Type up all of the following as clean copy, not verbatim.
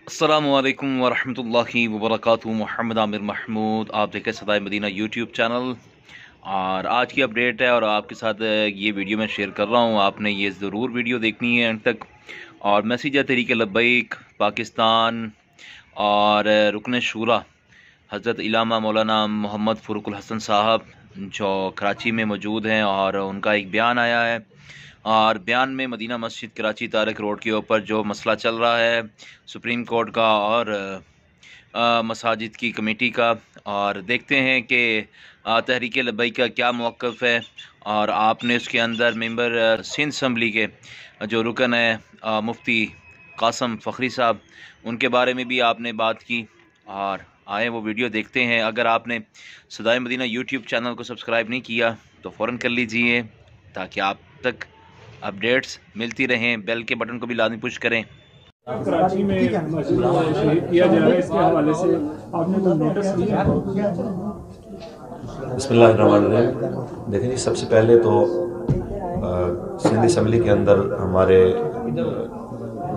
السلام علیکم ورحمۃ اللہ وبرکاتہ۔ محمد عامر محمود، آپ دیکھیں صدائے مدینہ یوٹیوب چینل، اور آج کی اپڈیٹ ہے اور آپ کے ساتھ یہ ویڈیو میں شیئر کر رہا ہوں۔ آپ نے یہ ضرور ویڈیو دیکھنی ہے اینڈ تک۔ اور میسیج ہے تحریک لبیک پاکستان اور رکن شورا حضرت علامہ مولانا محمد فاروق الحسن صاحب جو کراچی میں موجود ہیں، اور ان کا ایک بیان آیا ہے، اور بیان میں مدینہ مسجد کراچی تحریک روڈ کے اوپر جو مسئلہ چل رہا ہے سپریم کورٹ کا اور مساجد کی کمیٹی کا، اور دیکھتے ہیں کہ تحریک لبیک کا کیا موقف ہے۔ اور آپ نے اس کے اندر ممبر سندھ اسمبلی کے جو رکن ہے مفتی قاسم فخری صاحب، ان کے بارے میں بھی آپ نے بات کی، اور آئیں وہ ویڈیو دیکھتے ہیں۔ اگر آپ نے صدائے مدینہ یوٹیوب چینل کو سبسکرائب نہیں کیا تو فوراً کر لیجئے تاکہ آپ تک اپڈیٹس ملتی رہیں۔ بیل کے بٹن کو بھی لازمی پش کریں۔ کراچی میں مسجد شہید کیا جا رہا ہے، اس کے حوالے سے آپ نے کوئی نوٹس لیا؟ بسم اللہ الرحمن الرحیم۔ دیکھیں جی، سب سے پہلے تو سندھ اسمبلی کے اندر ہمارے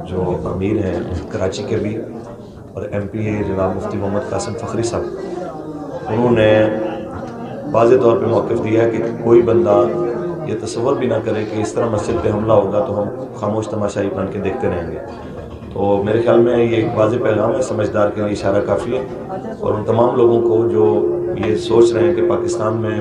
جو امیر ہیں کراچی کے بھی اور ایم پی جناب مفتی محمد قاسم فخری صاحب، انہوں نے واضح طور پہ موقف دیا ہے کہ کوئی بندہ یہ تصور بھی نہ کرے کہ اس طرح مسجد پہ حملہ ہوگا تو ہم خاموش تماشائی بن کے دیکھتے رہیں گے۔ تو میرے خیال میں یہ ایک واضح پیغام ہے، سمجھدار کے لیے اشارہ کافی ہے، اور ان تمام لوگوں کو جو یہ سوچ رہے ہیں کہ پاکستان میں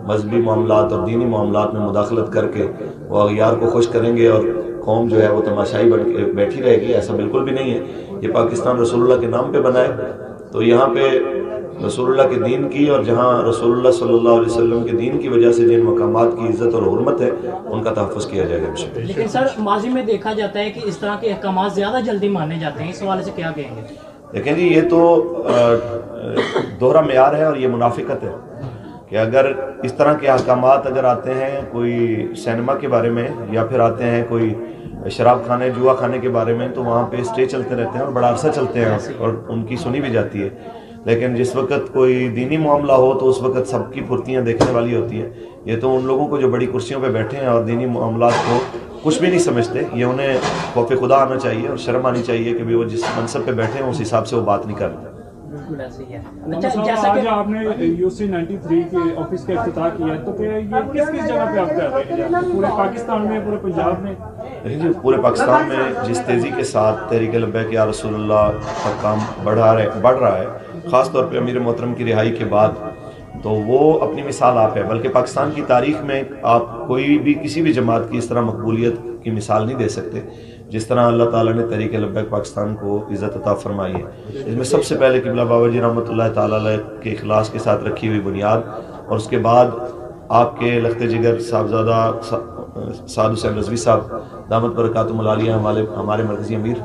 مذہبی معاملات اور دینی معاملات میں مداخلت کر کے وہ اغیار کو خوش کریں گے اور قوم جو ہے وہ تماشائی بن کے بیٹھی رہے گی، ایسا بالکل بھی نہیں ہے۔ یہ پاکستان رسول اللہ کے نام پہ بنا ہے، تو یہاں پہ رسول اللہ کے دین کی، اور جہاں رسول اللہ صلی اللہ علیہ وسلم کے دین کی وجہ سے جن مقامات کی عزت اور حرمت ہے ان کا تحفظ کیا جائے گا۔ لیکن سر، ماضی میں دیکھا جاتا ہے کہ اس طرح کے احکامات زیادہ جلدی مانے جاتے ہیں، اس حوالے سے کیا کہیں گے؟ دیکھیں جی، یہ تو دوہرا معیار ہے اور یہ منافقت ہے کہ اگر اس طرح کے احکامات اگر آتے ہیں کوئی سینما کے بارے میں، یا پھر آتے ہیں کوئی شراب خانے جوا خانے کے بارے میں، تو وہاں پہ اسٹے چلتے رہتے ہیں اور بڑا عرصہ چلتے ہیں اور ان کی سنی بھی جاتی ہے۔ لیکن جس وقت کوئی دینی معاملہ ہو تو اس وقت سب کی پھرتیاں دیکھنے والی ہوتی ہیں۔ یہ تو ان لوگوں کو جو بڑی کرسیوں پہ بیٹھے ہیں اور دینی معاملات کو کچھ بھی نہیں سمجھتے، یہ انہیں خوف خدا آنا چاہیے اور شرم آنی چاہیے کہ وہ جس منصب پہ بیٹھے ہیں اس حساب سے وہ بات نہیں کرتے۔ آج آپ نے UC 93 کے آفس کا افتتاح کیا، تو کہ یہ کس کس جگہ پہ آپ کر رہے ہیں؟ پورے پاکستان میں، پورے پنجاب میں؟ جی، پورے پاکستان میں جس تیزی کے ساتھ تحریک لبیک یا رسول اللہ کا کام بڑھ رہا ہے، خاص طور پہ امیر محترم کی رہائی کے بعد، تو وہ اپنی مثال آپ ہے۔ بلکہ پاکستان کی تاریخ میں آپ کوئی بھی کسی بھی جماعت کی اس طرح مقبولیت کی مثال نہیں دے سکتے جس طرح اللہ تعالیٰ نے تحریک لبیک پاکستان کو عزت عطا فرمائی ہے۔ اس میں سب سے پہلے قبلہ بابا جی رحمۃ اللہ تعالیٰ علیہ کے اخلاص کے ساتھ رکھی ہوئی بنیاد، اور اس کے بعد آپ کے لخت جگر صاحبزادہ سعد حسین رضوی صاحب دامت برکاتہم العالیہ ہمارے مرکزی امیر،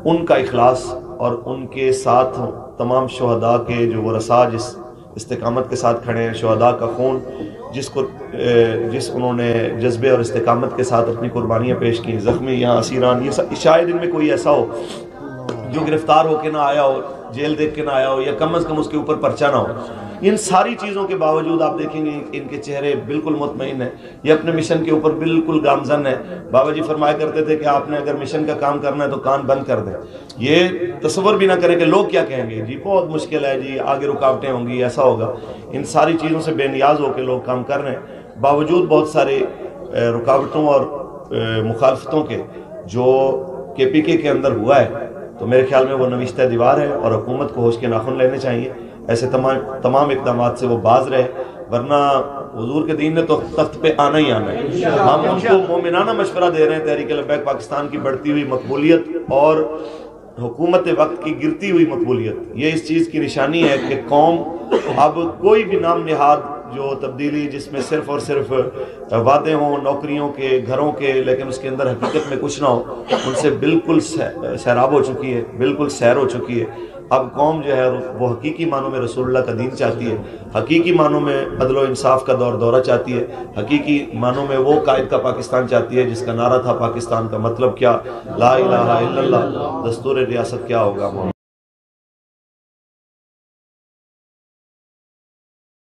ان کا اخلاص اور ان کے ساتھ تمام شہداء کے جو ورثاء جس استقامت کے ساتھ کھڑے ہیں، شہداء کا خون جس انہوں نے جذبے اور استقامت کے ساتھ اپنی قربانیاں پیش کی، زخمی یہاں اسیران، یہ شاید ان میں کوئی ایسا ہو جو گرفتار ہو کے نہ آیا ہو، جیل دیکھ کے نہ آیا ہو، یا کم از کم اس کے اوپر پرچہ نہ ہو۔ ان ساری چیزوں کے باوجود آپ دیکھیں گے ان کے چہرے بالکل مطمئن ہیں، یہ اپنے مشن کے اوپر بالکل گامزن ہے۔ بابا جی فرمایا کرتے تھے کہ آپ نے اگر مشن کا کام کرنا ہے تو کان بند کر دیں، یہ تصور بھی نہ کریں کہ لوگ کیا کہیں گے، جی بہت مشکل ہے، جی آگے رکاوٹیں ہوں گی، ایسا ہوگا۔ ان ساری چیزوں سے بے نیاز ہو کے لوگ کام کر رہے ہیں، باوجود بہت سارے رکاوٹوں اور مخالفتوں کے جو KPK کے اندر ہوا ہے، تو میرے خیال میں وہ نوشتہ دیوار ہے، اور حکومت کو ہوش کے ناخن لینے چاہیے، ایسے تمام اقدامات سے وہ باز رہے، ورنہ حضور کے دین نے تو تخت پہ آنا ہی آنا ہے۔ ہم ان کو مومنانہ مشورہ دے رہے ہیں، تحریک لبیک پاکستان کی بڑھتی ہوئی مقبولیت اور حکومت وقت کی گرتی ہوئی مقبولیت، یہ اس چیز کی نشانی ہے کہ قوم اب کوئی بھی نام نہاد جو تبدیلی جس میں صرف اور صرف وعدے ہوں، نوکریوں کے، گھروں کے، لیکن اس کے اندر حقیقت میں کچھ نہ ہو، ان سے بالکل سیراب ہو چکی ہے، بالکل سیر ہو چکی ہے۔ اب قوم جو ہے وہ حقیقی معنوں میں رسول اللہ کا دین چاہتی ہے، حقیقی معنوں میں عدل و انصاف کا دورہ چاہتی ہے، حقیقی معنوں میں وہ قائد کا پاکستان چاہتی ہے جس کا نعرہ تھا پاکستان کا مطلب کیا، لا الہ الا اللہ، دستور ریاست کیا ہوگا۔